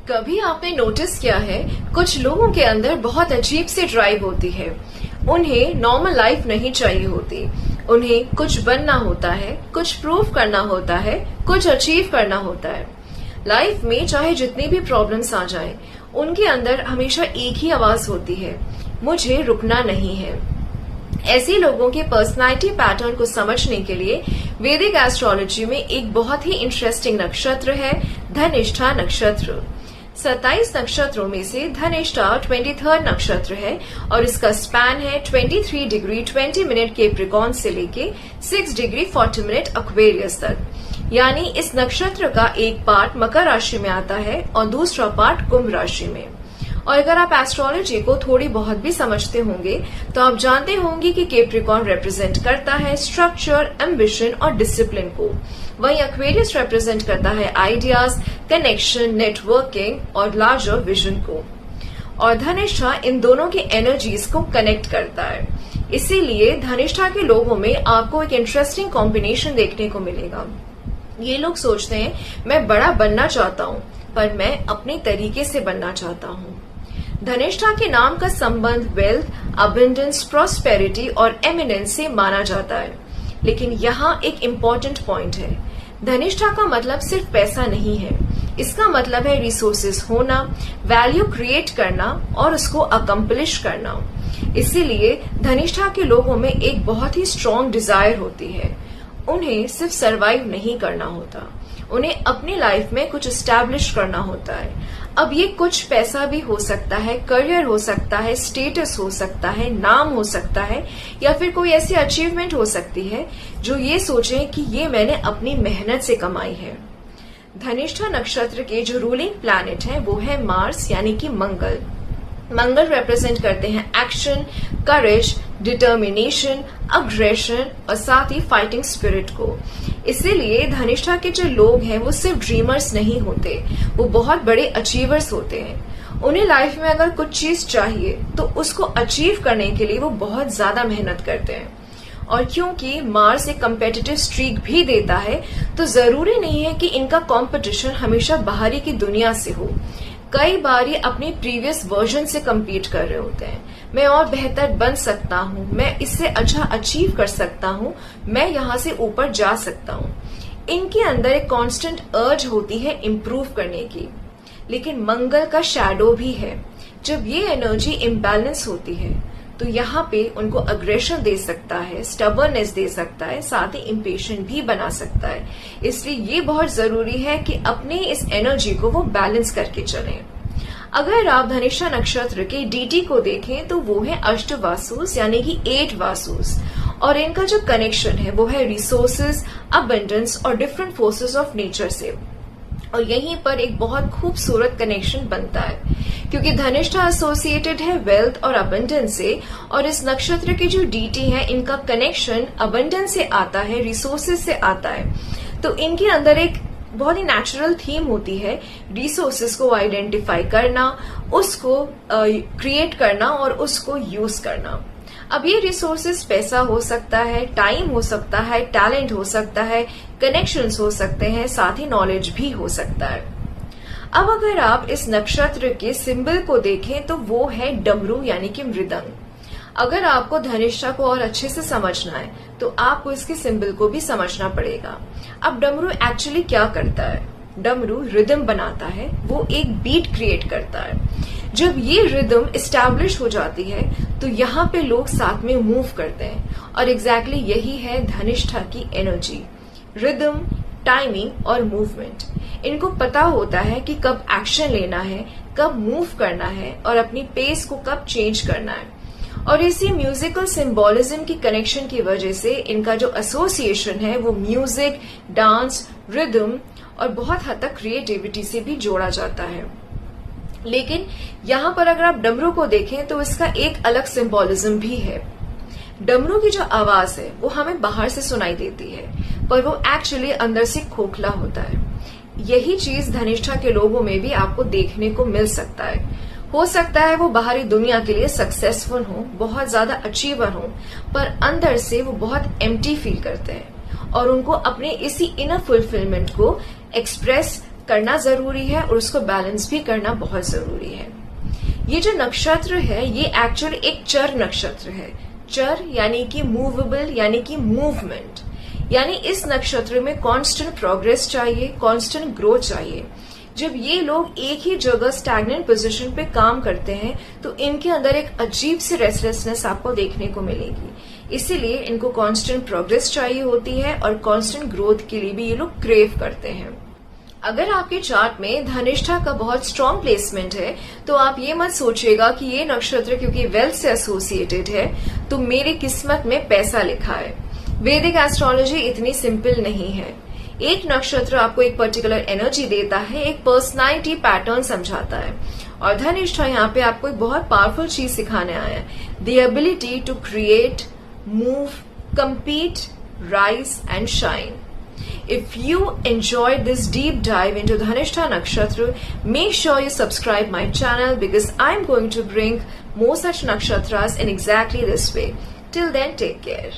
कभी आपने नोटिस किया है कुछ लोगों के अंदर बहुत अजीब सी ड्राइव होती है। उन्हें नॉर्मल लाइफ नहीं चाहिए होती। उन्हें कुछ बनना होता है, कुछ प्रूव करना होता है, कुछ अचीव करना होता है। लाइफ में चाहे जितनी भी प्रॉब्लम्स आ जाएं, उनके अंदर हमेशा एक ही आवाज होती है, मुझे रुकना नहीं है। ऐसे लोगों के पर्सनालिटी पैटर्न को समझने के लिए वैदिक एस्ट्रोलॉजी में एक बहुत ही इंटरेस्टिंग नक्षत्र है धनिष्ठा नक्षत्र। 27 नक्षत्रों में से धनिष्ठा 23rd नक्षत्र है और इसका स्पैन है 23 डिग्री 20 मिनट कैप्रिकॉर्न से लेके 6 डिग्री 40 मिनट एक्वेरियस तक। यानी इस नक्षत्र का एक पार्ट मकर राशि में आता है और दूसरा पार्ट कुंभ राशि में। और अगर आप एस्ट्रोलॉजी को थोड़ी बहुत भी समझते होंगे तो आप जानते होंगे कि कैप्रिकॉर्न रिप्रेजेंट करता है स्ट्रक्चर, एम्बिशन और डिसिप्लिन को, वहीं एक्वेरियस रिप्रेजेंट करता है आइडियाज, कनेक्शन, नेटवर्किंग और लार्जर विजन को। और धनिष्ठा इन दोनों की एनर्जीज को कनेक्ट करता है। इसीलिए धनिष्ठा के लोगों में आपको एक इंटरेस्टिंग कॉम्बिनेशन देखने को मिलेगा। ये लोग सोचते हैं मैं बड़ा बनना चाहता हूँ पर मैं अपने तरीके से बनना चाहता हूँ। धनिष्ठा के नाम का संबंध वेल्थ, अबंडेंस, प्रॉस्पेरिटी और एमिनेंस से माना जाता है। लेकिन यहाँ एक इम्पोर्टेंट पॉइंट है, धनिष्ठा का मतलब सिर्फ पैसा नहीं है। इसका मतलब है रिसोर्सेज होना, वैल्यू क्रिएट करना और उसको अकम्प्लिश करना। इसीलिए धनिष्ठा के लोगों में एक बहुत ही स्ट्रॉन्ग डिजायर होती है। उन्हें सिर्फ सरवाइव नहीं करना होता, उन्हें अपनी लाइफ में कुछ एस्टैब्लिश करना होता है। अब ये कुछ पैसा भी हो सकता है, करियर हो सकता है, स्टेटस हो सकता है, नाम हो सकता है, या फिर कोई ऐसी अचीवमेंट हो सकती है जो ये सोचें कि ये मैंने अपनी मेहनत से कमाई है। धनिष्ठा नक्षत्र के जो रूलिंग प्लैनेट हैं वो है मार्स यानी कि मंगल। मंगल रिप्रेजेंट करते हैं एक्शन, करेज, डिटर्मिनेशन, अग्रेशन और साथ ही फाइटिंग स्पिरिट को। इसीलिए धनिष्ठा के जो लोग हैं वो सिर्फ ड्रीमर्स नहीं होते, वो बहुत बड़े अचीवर्स होते हैं। उन्हें लाइफ में अगर कुछ चीज चाहिए तो उसको अचीव करने के लिए वो बहुत ज्यादा मेहनत करते हैं। और क्योंकि मार्स एक कम्पिटिटिव स्ट्रीक भी देता है तो जरूरी नहीं है कि इनका कंपटीशन हमेशा बाहरी की दुनिया से हो। कई बार ये अपने प्रीवियस वर्जन से कम्पीट कर रहे होते हैं। मैं और बेहतर बन सकता हूँ, मैं इससे अच्छा अचीव कर सकता हूँ, मैं यहाँ से ऊपर जा सकता हूँ। इनके अंदर एक कांस्टेंट अर्ज होती है इम्प्रूव करने की। लेकिन मंगल का शैडो भी है। जब ये एनर्जी इम्बैलेंस होती है तो यहाँ पे उनको अग्रेशन दे सकता है, स्टबर्नेस दे सकता है, साथ ही इम्पेशेंट भी बना सकता है। इसलिए ये बहुत जरूरी है कि अपने इस एनर्जी को वो बैलेंस करके चलें। अगर आप धनिष्ठा नक्षत्र के डीटी को देखें तो वो है अष्ट वासुस यानी कि 8 वासुस, और इनका जो कनेक्शन है वो है रिसोर्सेज, अबंडेंस और डिफरेंट फोर्सेस ऑफ नेचर से। और यहीं पर एक बहुत खूबसूरत कनेक्शन बनता है क्योंकि धनिष्ठा एसोसिएटेड है वेल्थ और अबंडेंस से, और इस नक्षत्र के जो डीटी है इनका कनेक्शन अबंडेंस से आता है, रिसोर्सेज से आता है। तो इनके अंदर एक बहुत ही नेचुरल थीम होती है रिसोर्सेज को आइडेंटिफाई करना, उसको क्रिएट करना और उसको यूज करना। अब ये रिसोर्सेज पैसा हो सकता है, टाइम हो सकता है, टैलेंट हो सकता है, कनेक्शंस हो सकते हैं, साथ ही नॉलेज भी हो सकता है। अब अगर आप इस नक्षत्र के सिंबल को देखें तो वो है डमरू यानी कि मृदंग। अगर आपको धनिष्ठा को और अच्छे से समझना है तो आपको इसके सिंबल को भी समझना पड़ेगा। अब डमरू एक्चुअली क्या करता है? डमरू रिदम बनाता है, वो एक बीट क्रिएट करता है। जब ये रिदम एस्टैब्लिश हो जाती है तो यहाँ पे लोग साथ में मूव करते हैं, और एग्जैक्टली यही है धनिष्ठा की एनर्जी, रिदम, टाइमिंग और मूवमेंट। इनको पता होता है कि कब एक्शन लेना है, कब मूव करना है और अपनी पेस को कब चेंज करना है। और इसी म्यूजिकल सिंबोलिज्म की कनेक्शन की वजह से इनका जो एसोसिएशन है वो म्यूजिक, डांस, रिदम और बहुत हद तक क्रिएटिविटी से भी जोड़ा जाता है। लेकिन यहाँ पर अगर आप डमरू को देखें तो इसका एक अलग सिंबोलिज्म भी है। डमरू की जो आवाज है वो हमें बाहर से सुनाई देती है पर वो एक्चुअली अंदर से खोखला होता है। यही चीज धनिष्ठा के लोगों में भी आपको देखने को मिल सकता है। हो सकता है वो बाहरी दुनिया के लिए सक्सेसफुल हो, बहुत ज्यादा अचीवर हो, पर अंदर से वो बहुत एम्प्टी फील करते हैं और उनको अपने इसी इनर फुलफिलमेंट को एक्सप्रेस करना जरूरी है और उसको बैलेंस भी करना बहुत जरूरी है। ये जो नक्षत्र है ये एक्चुअली एक चर नक्षत्र है। चर यानी कि मूवेबल, यानी कि मूवमेंट, यानी इस नक्षत्र में कांस्टेंट प्रोग्रेस चाहिए, कांस्टेंट ग्रोथ चाहिए। जब ये लोग एक ही जगह स्टैग्नेंट पोजीशन पे काम करते हैं तो इनके अंदर एक अजीब सी रेस्टलेसनेस आपको देखने को मिलेगी। इसीलिए इनको कांस्टेंट प्रोग्रेस चाहिए होती है और कांस्टेंट ग्रोथ के लिए भी ये लोग क्रेव करते हैं। अगर आपके चार्ट में धनिष्ठा का बहुत स्ट्रॉन्ग प्लेसमेंट है तो आप ये मत सोचिएगा कि ये नक्षत्र क्योंकि वेल्थ से एसोसिएटेड है तो मेरी किस्मत में पैसा लिखा है। वैदिक एस्ट्रोलॉजी इतनी सिंपल नहीं है। एक नक्षत्र आपको एक पर्टिकुलर एनर्जी देता है, एक पर्सनालिटी पैटर्न समझाता है, और धनिष्ठा यहाँ पे आपको एक बहुत पावरफुल चीज सिखाने आया है, the ability to create, move, compete, rise and shine. If you enjoyed this deep dive into Dhanishta Nakshatra, make sure you subscribe my channel because I'm going to bring more such nakshatras in exactly this way. Till then, take care.